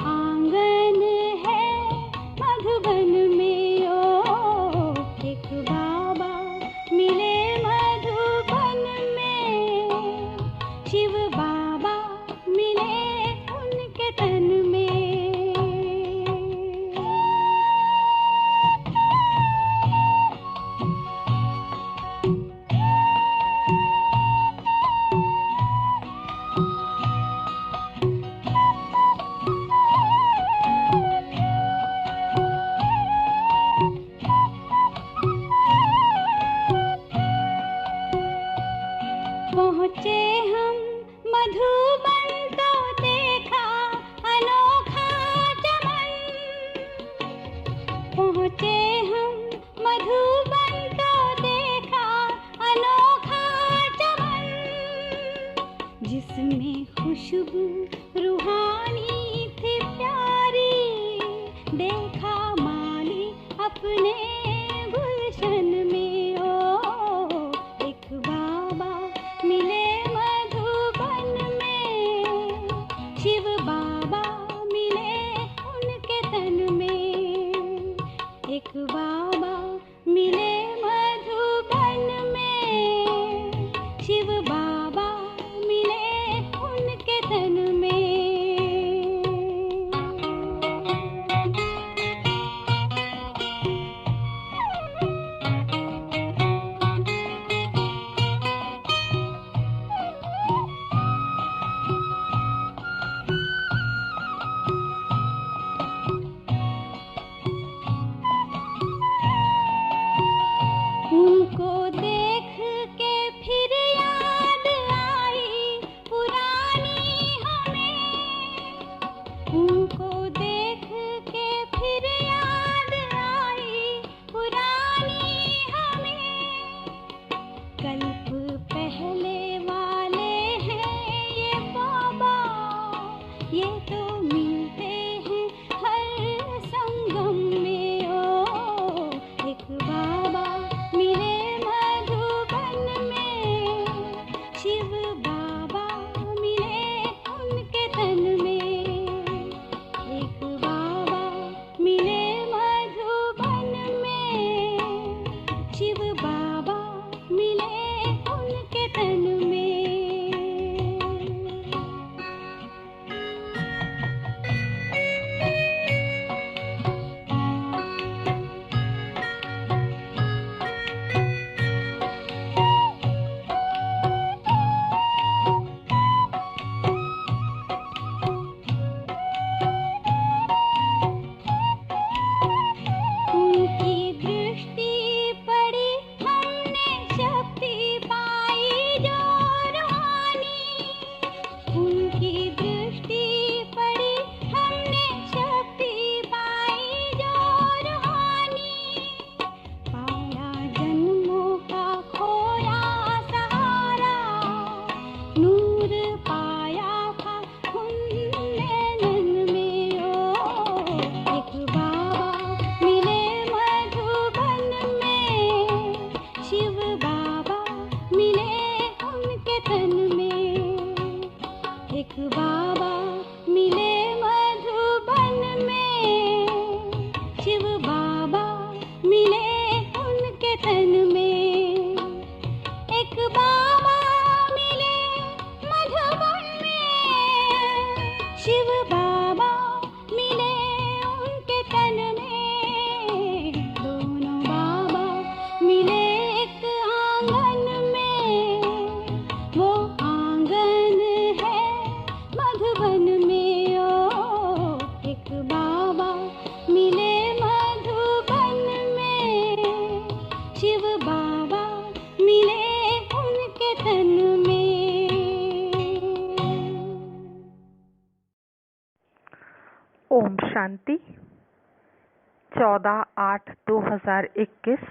आंगन है मधुबन में, ओ एक बाबा मिले मधुबन में, शिव बाबा मिले उनके तन में। पहुँचे हम मधुबन तो देखा अनोखा चमन, पहुँचे हम मधुबन तो देखा अनोखा चमन, जिसमें खुशबू रूहानी थी प्यारी, देखा माली अपने गुलशन में, ओ एक बाबा मिले मधुबन में, शिव बाबा मिले उनके तन में, एक बाबा मिले मधुबन में, शिव बाबा मिले उनके तन में। उनको देख के फिर याद आई पुरानी हमें, उनको देख के फिर याद आई पुरानी हमें, कल्प पहले वाले हैं ये बाबा, ये तो मिलते हैं हर संगम में, ओ एक बाबा मिले मधुबन में, शिव बाबा मिले उनके तन में, एक बाबा मिले मधुबन में, शिव बाबा मिले उनके तन में। उनकी दृष्टि पड़ी हमने शक्ति पाई जो रूहानी, उनकी दृष्टि पड़ी हमने शक्ति पाई जो रूहानी, पाया जन्मों का खोया सहारा, नूर पाया था उनने नैन में, ओ एक बाबा मिले मधुबन में, शिव बाबा मिले उनके तन में, एक बाबा मिले मधुबन में, शिव बाबा मिले उनके तन में, एक बाबा मिले मधुबन में, शिव बाबा मिले उनके तन में, दोनों बाबा मिले एक आंगन में, वो आंगन है मधुबन में, ओ एक बाबा मिले मधुबन में, शिव बाबा मिले उनके तन में। ओम शांति। 14/8/2021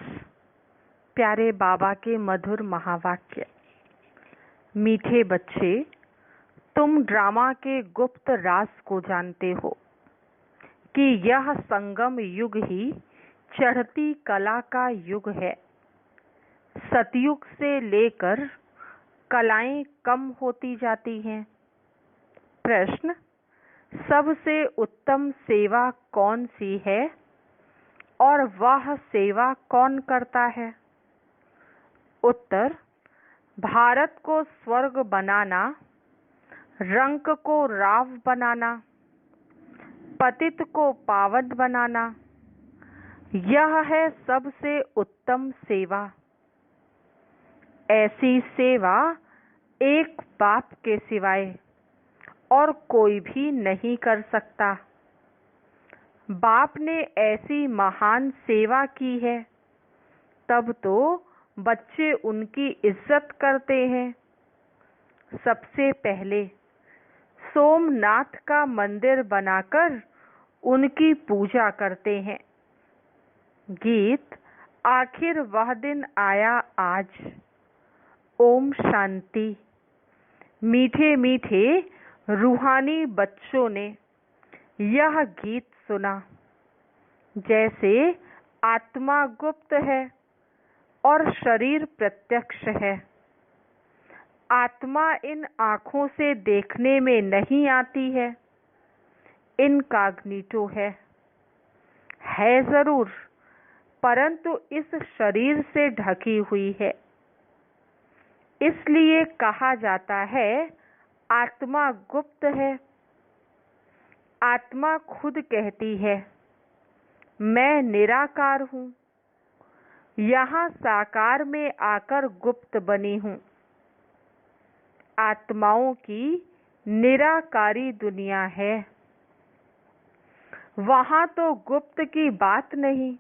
प्यारे बाबा के मधुर महावाक्य। मीठे बच्चे, तुम ड्रामा के गुप्त राज को जानते हो कि यह संगम युग ही चढ़ती कला का युग है। सतयुग से लेकर कलाएं कम होती जाती हैं। प्रश्न, सबसे उत्तम सेवा कौन सी है और वह सेवा कौन करता है? उत्तर, भारत को स्वर्ग बनाना, रंक को राव बनाना, पतित को पावन बनाना, यह है सबसे उत्तम सेवा। ऐसी सेवा एक बाप के सिवाय और कोई भी नहीं कर सकता। बाप ने ऐसी महान सेवा की है, तब तो बच्चे उनकी इज्जत करते हैं। सबसे पहले सोमनाथ का मंदिर बनाकर उनकी पूजा करते हैं। गीत, आखिर वह दिन आया आज। ओम शांति। मीठे मीठे रूहानी बच्चों ने यह गीत सुना। जैसे आत्मा गुप्त है और शरीर प्रत्यक्ष है। आत्मा इन आँखों से देखने में नहीं आती है, इनकॉग्निटो है जरूर, परंतु इस शरीर से ढकी हुई है। इसलिए कहा जाता है आत्मा गुप्त है। आत्मा खुद कहती है, मैं निराकार हूँ, यहाँ साकार में आकर गुप्त बनी हूँ। आत्माओं की निराकारी दुनिया है, वहाँ तो गुप्त की बात नहीं।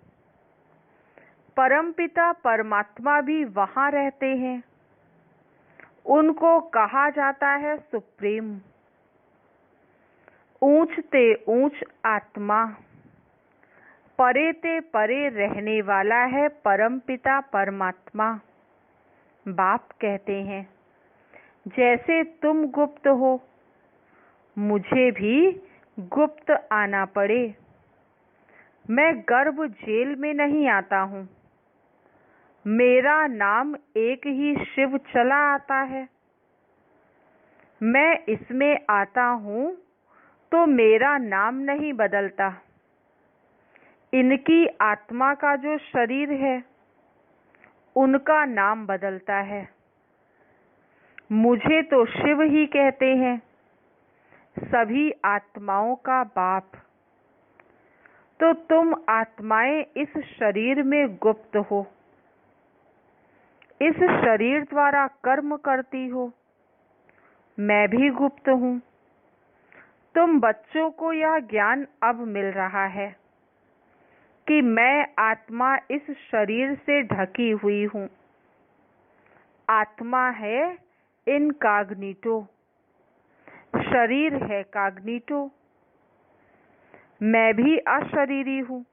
परमपिता परमात्मा भी वहाँ रहते हैं। उनको कहा जाता है सुप्रीम, ऊंच ते ऊंच आत्मा, परे ते परे रहने वाला है परमपिता परमात्मा। बाप कहते हैं, जैसे तुम गुप्त हो, मुझे भी गुप्त आना पड़े। मैं गर्भ जेल में नहीं आता हूँ। मेरा नाम एक ही शिव चला आता है। मैं इसमें आता हूँ तो मेरा नाम नहीं बदलता। इनकी आत्मा का जो शरीर है, उनका नाम बदलता है। मुझे तो शिव ही कहते हैं, सभी आत्माओं का बाप। तो तुम आत्माएं इस शरीर में गुप्त हो, इस शरीर द्वारा कर्म करती हो। मैं भी गुप्त हूँ। तुम बच्चों को यह ज्ञान अब मिल रहा है कि मैं आत्मा इस शरीर से ढकी हुई हूँ। आत्मा है इनकॉग्निटो, शरीर है कॉग्निटो। मैं भी अशरीरी हूँ।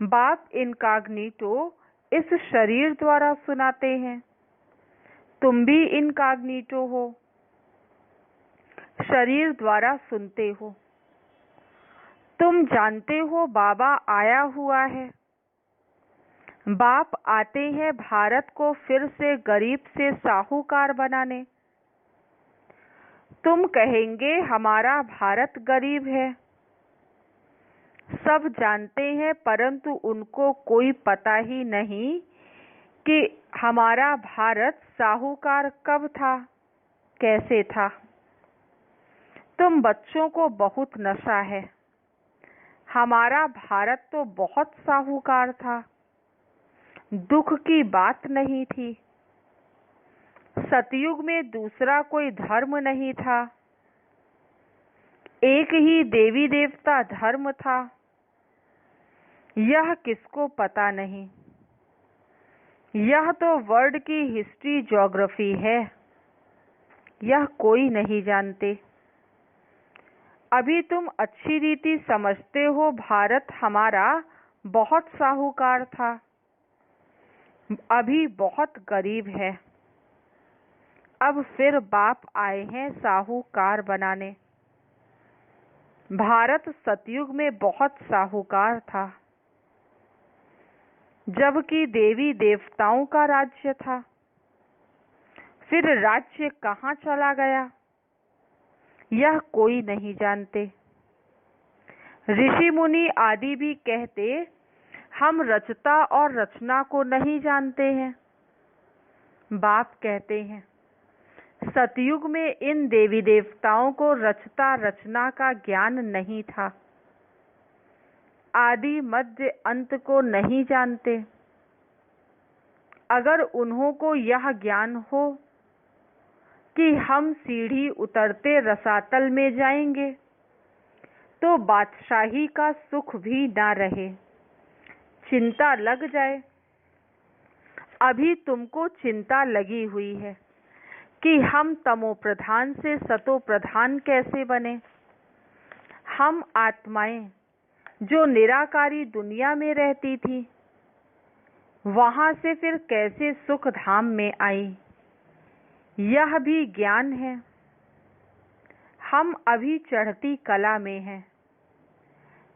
बाप इनकॉग्निटो इस शरीर द्वारा सुनाते हैं। तुम भी इनकॉग्निटो हो, शरीर द्वारा सुनते हो। तुम जानते हो बाबा आया हुआ है। बाप आते हैं भारत को फिर से गरीब से साहूकार बनाने। तुम कहेंगे हमारा भारत गरीब है। सब जानते हैं, परंतु उनको कोई पता ही नहीं कि हमारा भारत साहूकार कब था, कैसे था। तुम बच्चों को बहुत नशा है। हमारा भारत तो बहुत साहूकार था, दुख की बात नहीं थी। सतयुग में दूसरा कोई धर्म नहीं था, एक ही देवी देवता धर्म था। यह किसको पता नहीं। यह तो वर्ल्ड की हिस्ट्री ज्योग्राफी है, यह कोई नहीं जानते। अभी तुम अच्छी रीति समझते हो भारत हमारा बहुत साहूकार था, अभी बहुत गरीब है। अब फिर बाप आए हैं साहूकार बनाने। भारत सतयुग में बहुत साहूकार था, जबकि देवी देवताओं का राज्य था। फिर राज्य कहाँ चला गया? यह कोई नहीं जानते। ऋषि मुनि आदि भी कहते, हम रचता और रचना को नहीं जानते हैं। बाप कहते हैं, सतयुग में इन देवी देवताओं को रचता रचना का ज्ञान नहीं था। आदि मध्य अंत को नहीं जानते। अगर उन्हों को यह ज्ञान हो कि हम सीढ़ी उतरते रसातल में जाएंगे, तो बादशाही का सुख भी ना रहे, चिंता लग जाए। अभी तुमको चिंता लगी हुई है कि हम तमो प्रधान से सतो प्रधान कैसे बने। हम आत्माएं जो निराकारी दुनिया में रहती थी, वहां से फिर कैसे सुख धाम में आई, यह भी ज्ञान है। हम अभी चढ़ती कला में हैं।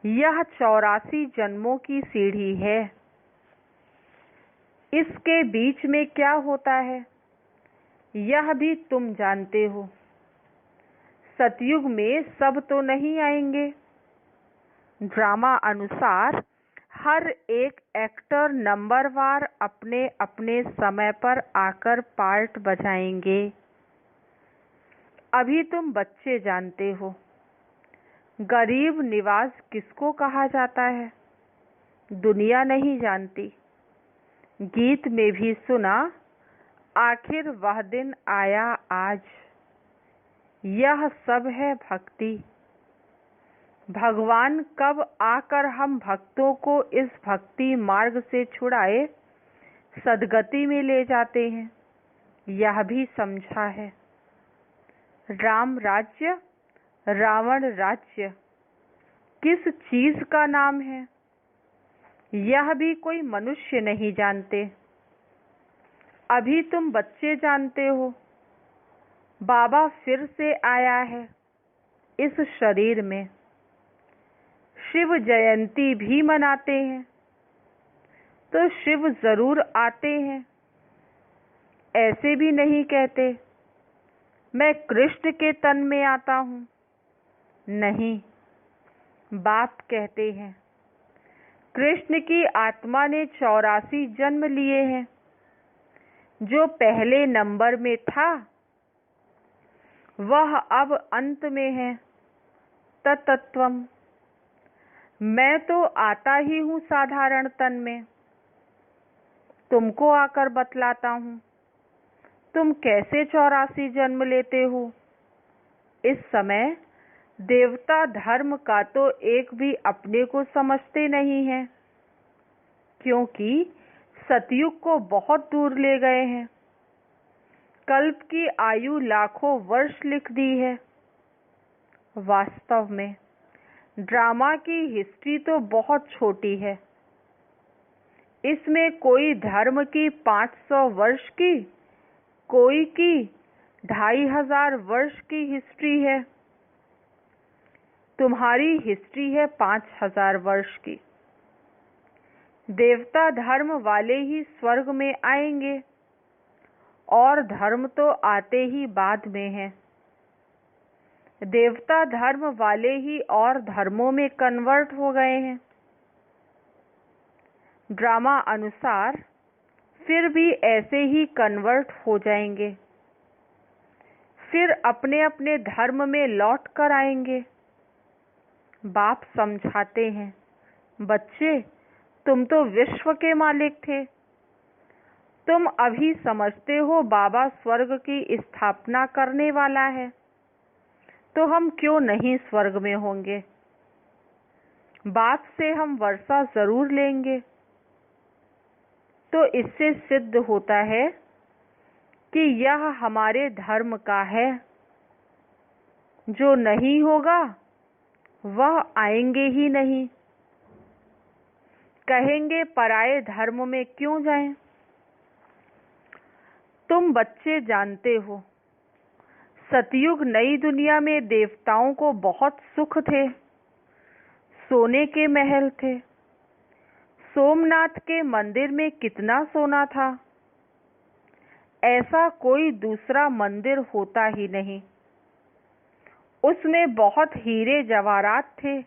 यह 84 जन्मों की सीढ़ी है। इसके बीच में क्या होता है, यह भी तुम जानते हो। सतयुग में सब तो नहीं आएंगे। ड्रामा अनुसार हर एक एक्टर नंबरवार अपने अपने समय पर आकर पार्ट बजाएंगे। अभी तुम बच्चे जानते हो। गरीब निवास किसको कहा जाता है, दुनिया नहीं जानती। गीत में भी सुना, आखिर वह दिन आया आज। यह सब है भक्ति। भगवान कब आकर हम भक्तों को इस भक्ति मार्ग से छुड़ाए सदगति में ले जाते हैं, यह भी समझा है। राम राज्य रावण राज्य किस चीज का नाम है, यह भी कोई मनुष्य नहीं जानते। अभी तुम बच्चे जानते हो। बाबा फिर से आया है इस शरीर में। शिव जयंती भी मनाते हैं, तो शिव जरूर आते हैं। ऐसे भी नहीं कहते, मैं कृष्ण के तन में आता हूँ। नहीं, बाप कहते हैं, कृष्ण की आत्मा ने 84 जन्म लिए हैं। जो पहले नंबर में था, वह अब अंत में है। तत्त्वम। मैं तो आता ही हूँ साधारण तन में। तुमको आकर बतलाता हूँ, तुम कैसे 84 जन्म लेते हो। इस समय देवता धर्म का तो एक भी अपने को समझते नहीं है, क्योंकि सतयुग को बहुत दूर ले गए हैं। कल्प की आयु लाखों वर्ष लिख दी है। वास्तव में ड्रामा की हिस्ट्री तो बहुत छोटी है। इसमें कोई धर्म की 500 वर्ष की, कोई की 2500 वर्ष की हिस्ट्री है। तुम्हारी हिस्ट्री है 5000 वर्ष की। देवता धर्म वाले ही स्वर्ग में आएंगे, और धर्म तो आते ही बाद में हैं। देवता धर्म वाले ही और धर्मों में कन्वर्ट हो गए हैं। ड्रामा अनुसार फिर भी ऐसे ही कन्वर्ट हो जाएंगे, फिर अपने अपने धर्म में लौट कर आएंगे। बाप समझाते हैं, बच्चे तुम तो विश्व के मालिक थे। तुम अभी समझते हो बाबा स्वर्ग की स्थापना करने वाला है, तो हम क्यों नहीं स्वर्ग में होंगे। बाप से हम वर्षा जरूर लेंगे। तो इससे सिद्ध होता है कि यह हमारे धर्म का है। जो नहीं होगा वह आएंगे ही नहीं। कहेंगे पराये धर्म में क्यों जाएं। तुम बच्चे जानते हो, सतयुग नई दुनिया में देवताओं को बहुत सुख थे। सोने के महल थे। सोमनाथ के मंदिर में कितना सोना था, ऐसा कोई दूसरा मंदिर होता ही नहीं। उसमें बहुत हीरे जवाहरात थे।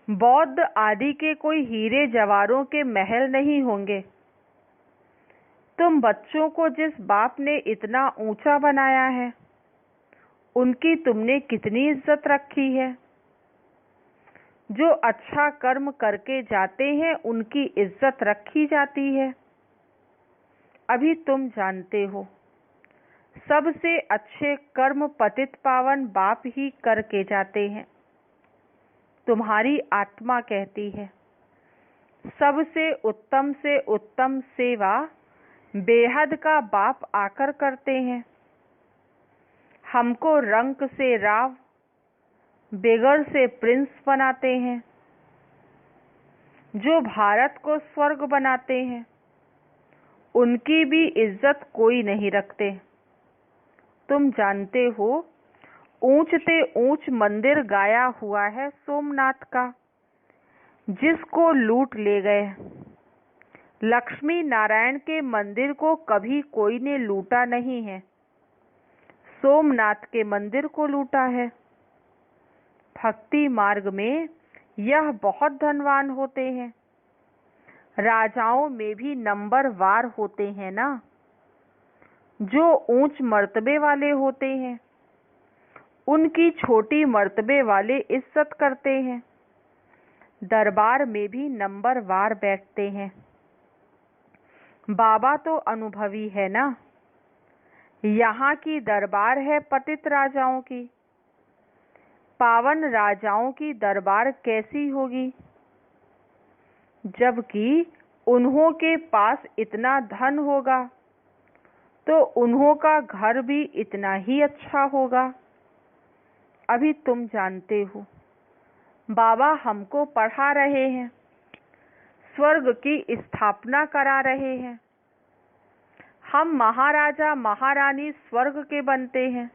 बौद्ध आदि के कोई हीरे जवाहरों के महल नहीं होंगे। तुम बच्चों को जिस बाप ने इतना ऊंचा बनाया है, उनकी तुमने कितनी इज्जत रखी है। जो अच्छा कर्म करके जाते हैं, उनकी इज्जत रखी जाती है। अभी तुम जानते हो, सबसे अच्छे कर्म पतित पावन बाप ही करके जाते हैं। तुम्हारी आत्मा कहती है, सबसे उत्तम सेवा बेहद का बाप आकर करते हैं। हमको रंक से राव, बेगर से प्रिंस बनाते हैं। जो भारत को स्वर्ग बनाते हैं, उनकी भी इज्जत कोई नहीं रखते। तुम जानते हो, ऊंच से ऊंच मंदिर गाया हुआ है सोमनाथ का, जिसको लूट ले गए। लक्ष्मी नारायण के मंदिर को कभी कोई ने लूटा नहीं है, सोमनाथ के मंदिर को लूटा है। भक्ति मार्ग में यह बहुत धनवान होते हैं। राजाओं में भी नंबर वार होते हैं ना। जो ऊंच मर्तबे वाले होते हैं, उनकी छोटी मर्तबे वाले इज्जत करते हैं। दरबार में भी नंबर वार बैठते हैं। बाबा तो अनुभवी है ना। यहाँ की दरबार है पतित राजाओं की। पावन राजाओं की दरबार कैसी होगी, जबकि उन्हों के पास इतना धन होगा तो उन्हों का घर भी इतना ही अच्छा होगा। अभी तुम जानते हो, बाबा हमको पढ़ा रहे हैं, स्वर्ग की स्थापना करा रहे हैं। हम महाराजा महारानी स्वर्ग के बनते हैं,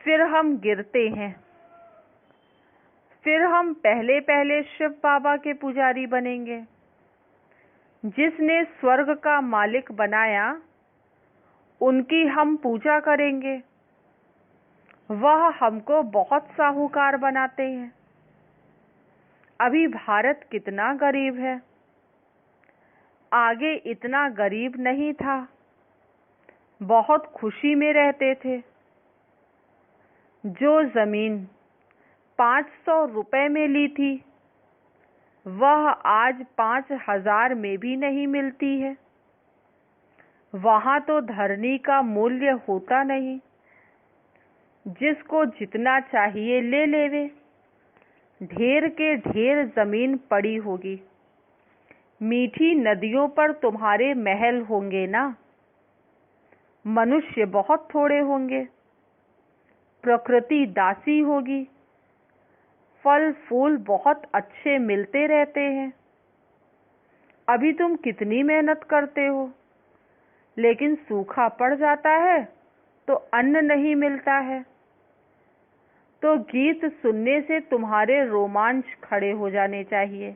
फिर हम गिरते हैं। फिर हम पहले शिव बाबा के पुजारी बनेंगे। जिसने स्वर्ग का मालिक बनाया, उनकी हम पूजा करेंगे। वह हमको बहुत साहूकार बनाते हैं। अभी भारत कितना गरीब है, आगे इतना गरीब नहीं था। बहुत खुशी में रहते थे। जो जमीन 500 रुपए में ली थी, वह आज 5000 में भी नहीं मिलती है। वहाँ तो धरनी का मूल्य होता नहीं। जिसको जितना चाहिए ले लेवे। ढेर के ढेर जमीन पड़ी होगी। मीठी नदियों पर तुम्हारे महल होंगे ना। मनुष्य बहुत थोड़े होंगे। प्रकृति दासी होगी। फल फूल बहुत अच्छे मिलते रहते हैं। अभी तुम कितनी मेहनत करते हो, लेकिन सूखा पड़ जाता है तो अन्न नहीं मिलता है। तो गीत सुनने से तुम्हारे रोमांच खड़े हो जाने चाहिए।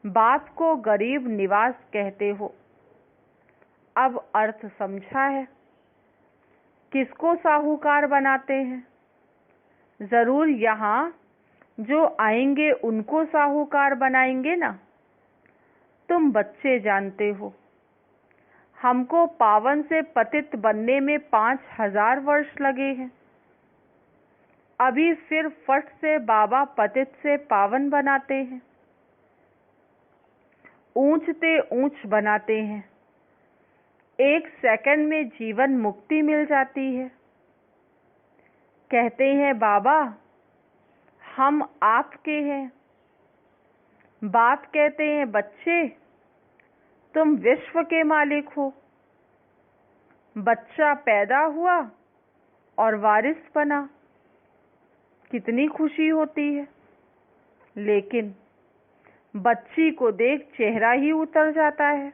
बाप को गरीब निवास कहते हो। अब अर्थ समझा है। किसको साहूकार बनाते हैं? जरूर यहाँ जो आएंगे उनको साहूकार बनाएंगे ना। तुम बच्चे जानते हो, हमको पावन से पतित बनने में 5000 वर्ष लगे हैं। अभी फिर फट से बाबा पतित से पावन बनाते हैं, ऊंच से ऊंच बनाते हैं। 1 सेकंड में जीवन मुक्ति मिल जाती है। कहते हैं बाबा हम आपके हैं। बाप कहते हैं बच्चे तुम विश्व के मालिक हो। बच्चा पैदा हुआ और वारिस बना, कितनी खुशी होती है। लेकिन बच्ची को देख चेहरा ही उतर जाता है।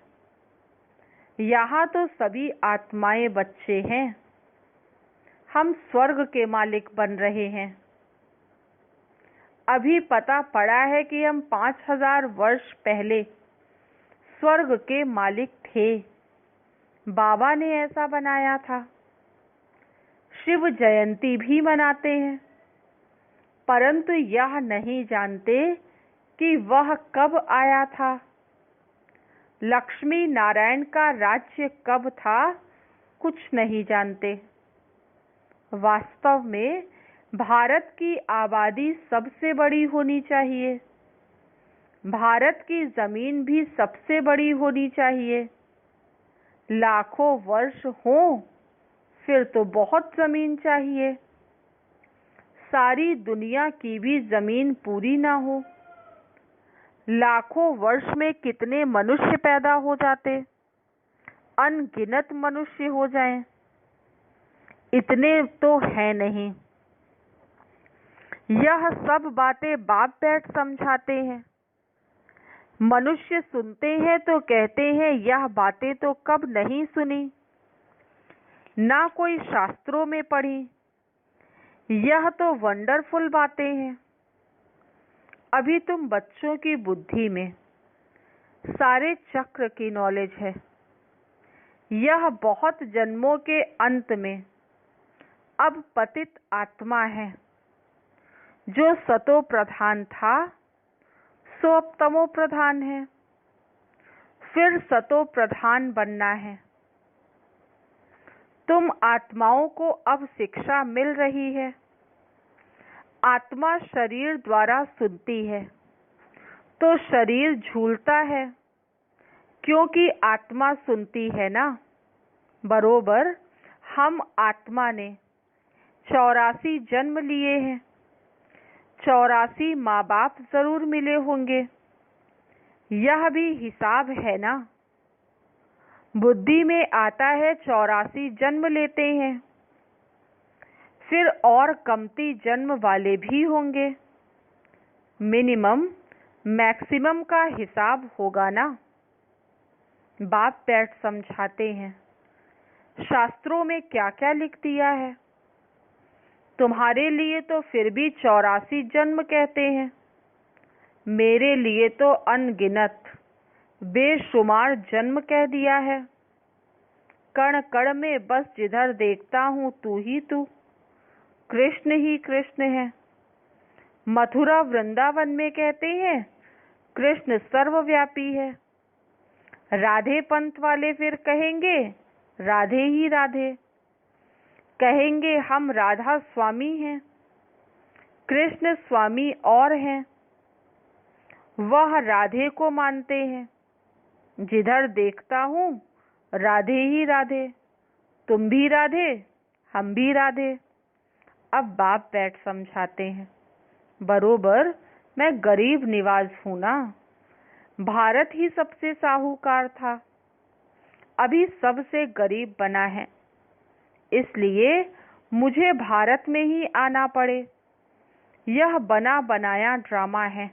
यहाँ तो सभी आत्माएं बच्चे हैं। हम स्वर्ग के मालिक बन रहे हैं। अभी पता पड़ा है कि हम 5000 वर्ष पहले स्वर्ग के मालिक थे। बाबा ने ऐसा बनाया था। शिव जयंती भी मनाते हैं, परंतु यह नहीं जानते कि वह कब आया था। लक्ष्मी नारायण का राज्य कब था, कुछ नहीं जानते। वास्तव में भारत की आबादी सबसे बड़ी होनी चाहिए, भारत की जमीन भी सबसे बड़ी होनी चाहिए। लाखों वर्ष हों फिर तो बहुत जमीन चाहिए, सारी दुनिया की भी जमीन पूरी ना हो। लाखों वर्ष में कितने मनुष्य पैदा हो जाते, अनगिनत मनुष्य हो जाएं, इतने तो है नहीं। यह सब बातें बाप बैठ समझाते हैं। मनुष्य सुनते हैं तो कहते हैं यह बातें तो कब नहीं सुनी, ना कोई शास्त्रों में पढ़ी, यह तो वंडरफुल बातें हैं। अभी तुम बच्चों की बुद्धि में सारे चक्र की नॉलेज है। यह बहुत जन्मों के अंत में अब पतित आत्मा है। जो सतो प्रधान था सो अब तमो प्रधान है, फिर सतो प्रधान बनना है। तुम आत्माओं को अब शिक्षा मिल रही है। आत्मा शरीर द्वारा सुनती है तो शरीर झूलता है, क्योंकि आत्मा सुनती है ना। बरोबर हम आत्मा ने 84 जन्म लिए हैं, 84 माँ बाप जरूर मिले होंगे, यह भी हिसाब है ना। बुद्धि में आता है 84 जन्म लेते हैं, फिर और कमती जन्म वाले भी होंगे। मिनिमम मैक्सिमम का हिसाब होगा ना। बाप बैठ समझाते हैं, शास्त्रों में क्या क्या लिख दिया है। तुम्हारे लिए तो फिर भी 84 जन्म कहते हैं, मेरे लिए तो अनगिनत बेशुमार जन्म कह दिया है। कण कण में बस जिधर देखता हूँ तू ही तू, कृष्ण ही कृष्ण है। मथुरा वृंदावन में कहते हैं कृष्ण सर्वव्यापी है। राधे पंथ वाले फिर कहेंगे राधे ही राधे, कहेंगे हम राधा स्वामी हैं, कृष्ण स्वामी और हैं। वह राधे को मानते हैं, जिधर देखता हूँ राधे ही राधे, तुम भी राधे हम भी राधे। अब बाप बैठ समझाते हैं, बरोबर मैं गरीब निवाज हूँ ना। भारत ही सबसे साहूकार था, अभी सबसे गरीब बना है, इसलिए मुझे भारत में ही आना पड़े। यह बना बनाया ड्रामा है,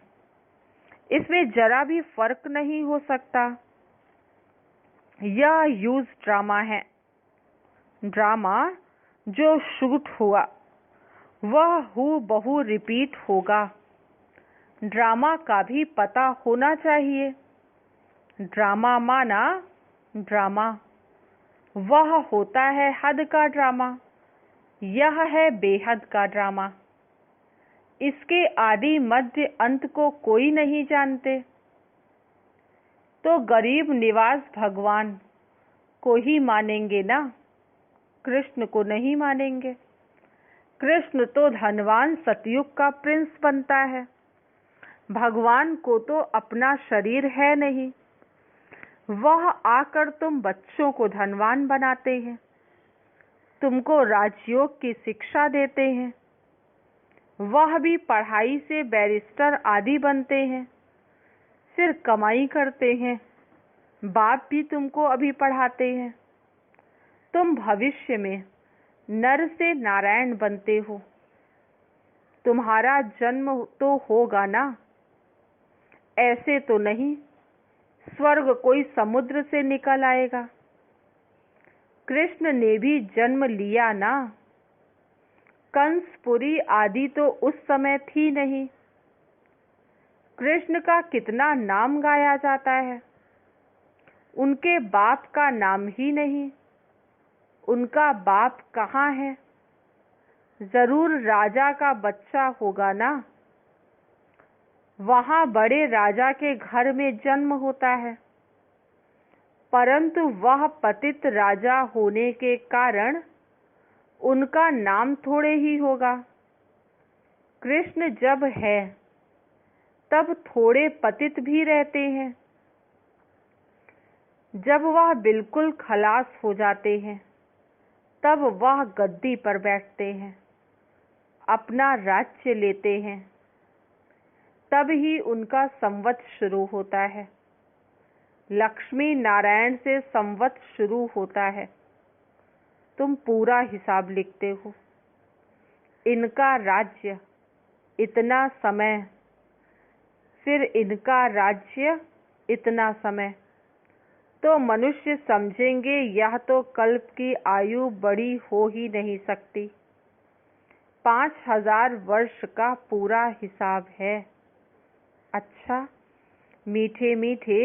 इसमें जरा भी फर्क नहीं हो सकता। यह यूज ड्रामा है। ड्रामा जो शूट हुआ वह हूबहू रिपीट होगा। ड्रामा का भी पता होना चाहिए। ड्रामा माना ड्रामा, वह होता है हद का ड्रामा, यह है बेहद का ड्रामा। इसके आदि मध्य अंत को कोई नहीं जानते। तो गरीब निवाज भगवान को ही मानेंगे ना, कृष्ण को नहीं मानेंगे। कृष्ण तो धनवान सतयुग का प्रिंस बनता है, भगवान को तो अपना शरीर है नहीं। वह आकर तुम बच्चों को धनवान बनाते हैं, तुमको राजयोग की शिक्षा देते हैं। वह भी पढ़ाई से बैरिस्टर आदि बनते हैं, फिर कमाई करते हैं। बाप भी तुमको अभी पढ़ाते हैं। तुम भविष्य में नर से नारायण बनते हो। तुम्हारा जन्म तो होगा ना, ऐसे तो नहीं स्वर्ग कोई समुद्र से निकल आएगा। कृष्ण ने भी जन्म लिया ना, कंसपुरी आदि तो उस समय थी नहीं। कृष्ण का कितना नाम गाया जाता है, उनके बाप का नाम ही नहीं। उनका बाप कहाँ है, जरूर राजा का बच्चा होगा ना। वहाँ बड़े राजा के घर में जन्म होता है, परंतु वह पतित राजा होने के कारण उनका नाम थोड़े ही होगा। कृष्ण जब है तब थोड़े पतित भी रहते हैं। जब वह बिल्कुल खलास हो जाते हैं तब वह गद्दी पर बैठते हैं, अपना राज्य लेते हैं। तब ही उनका संवत शुरू होता है। लक्ष्मी नारायण से संवत शुरू होता है। तुम पूरा हिसाब लिखते हो। इनका राज्य इतना समय, फिर इनका राज्य इतना समय, तो मनुष्य समझेंगे यह तो कल्प की आयु बड़ी हो ही नहीं सकती। 5000 वर्ष का पूरा हिसाब है। अच्छा, मीठे मीठे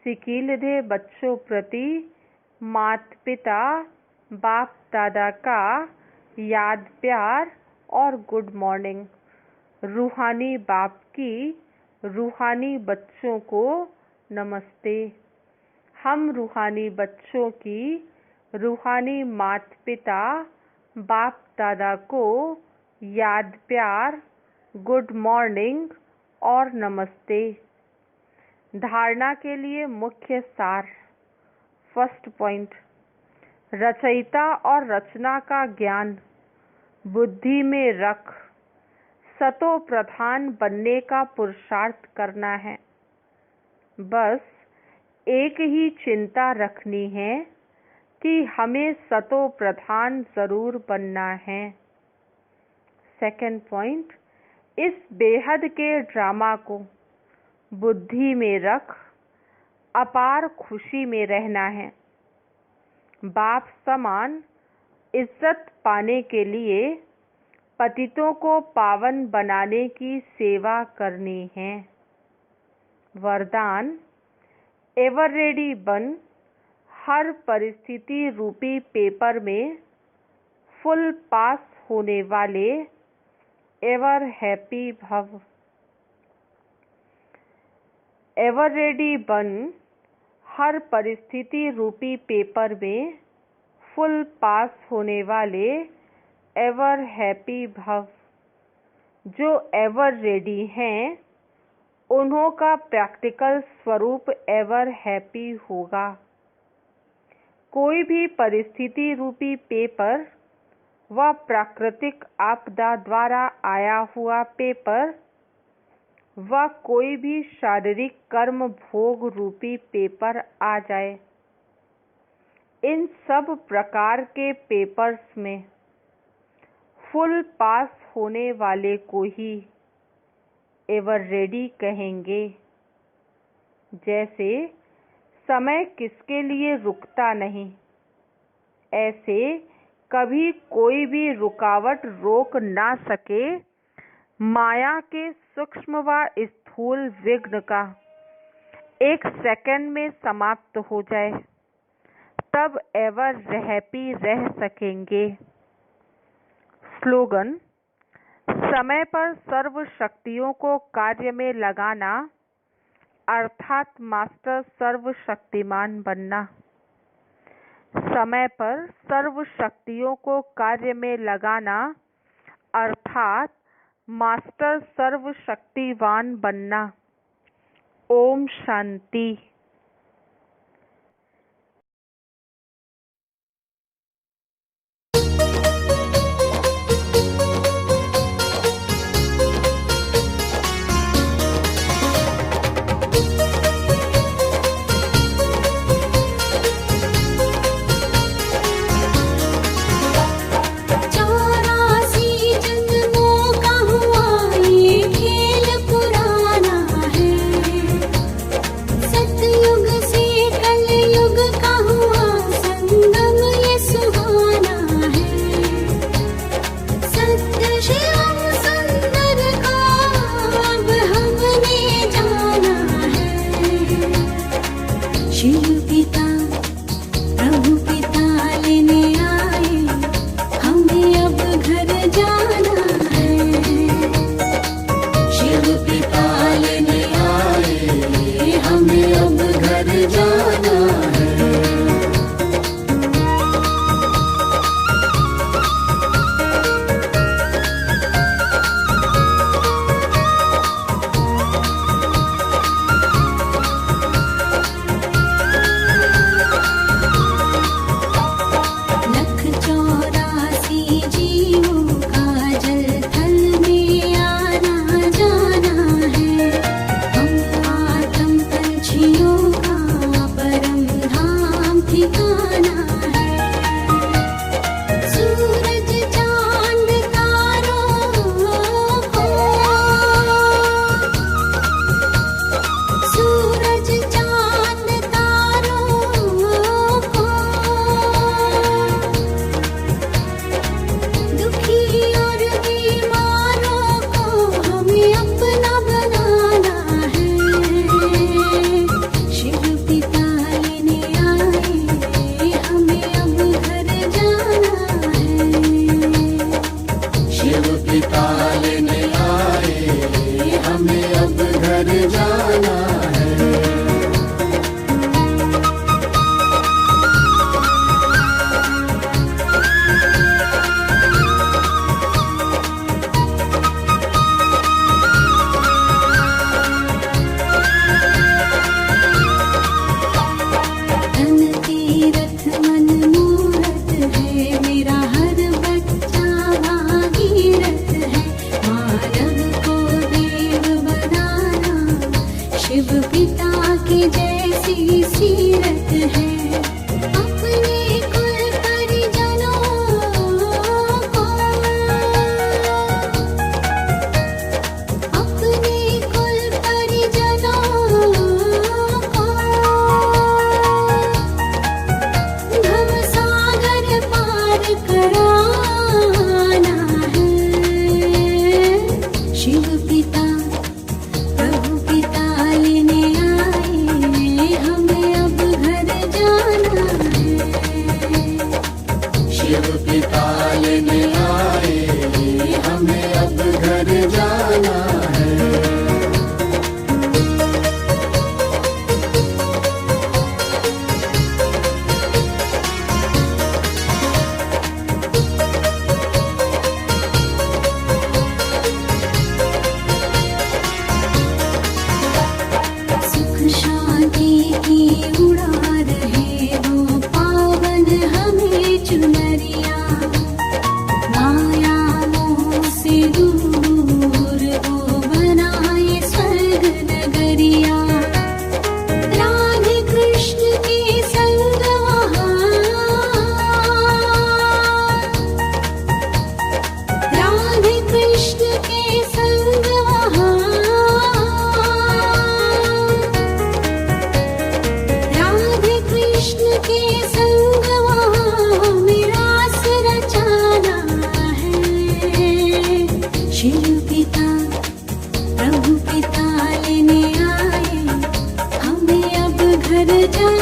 सिकीलधे बच्चों प्रति माता पिता बाप दादा का याद प्यार और गुड मॉर्निंग। रूहानी बाप की रूहानी बच्चों को नमस्ते। हम रूहानी बच्चों की रूहानी माता पिता बाप दादा को याद प्यार, गुड मॉर्निंग और नमस्ते। धारणा के लिए मुख्य सार। फर्स्ट पॉइंट, रचयिता और रचना का ज्ञान बुद्धि में रख सतो प्रधान बनने का पुरुषार्थ करना है। बस एक ही चिंता रखनी है कि हमें सतो प्रधान जरूर बनना है। सेकंड पॉइंट, इस बेहद के ड्रामा को बुद्धि में रख अपार खुशी में रहना है। बाप समान इज्जत पाने के लिए पतितों को पावन बनाने की सेवा करनी है। वरदान, एवर रेडी बन हर परिस्थिति रूपी पेपर में फुल पास होने वाले एवर हैप्पी भव। एवर रेडी बन हर परिस्थिति रूपी पेपर में फुल पास होने वाले एवर हैप्पी भव। जो एवर रेडी हैं उन्हों का प्रैक्टिकल स्वरूप एवर हैप्पी होगा। कोई भी परिस्थिति रूपी पेपर व प्राकृतिक आपदा द्वारा आया हुआ पेपर व कोई भी शारीरिक कर्म भोग रूपी पेपर आ जाए, इन सब प्रकार के पेपर्स में फुल पास होने वाले को ही एवर रेडी कहेंगे। जैसे समय किसके लिए रुकता नहीं, ऐसे कभी कोई भी रुकावट रोक ना सके माया के सूक्ष्म व स्थूल विघ्न का एक सेकंड में समाप्त हो जाए, तब एवर हैप्पी रह सकेंगे। स्लोगन, समय पर सर्व शक्तियों को कार्य में लगाना अर्थात मास्टर सर्वशक्तिमान बनना। समय पर सर्व शक्तियों को कार्य में लगाना अर्थात मास्टर सर्वशक्तिवान बनना। ओम शांति। सत पिता प्रभु पिता लेने आए, हमें अब घर जाना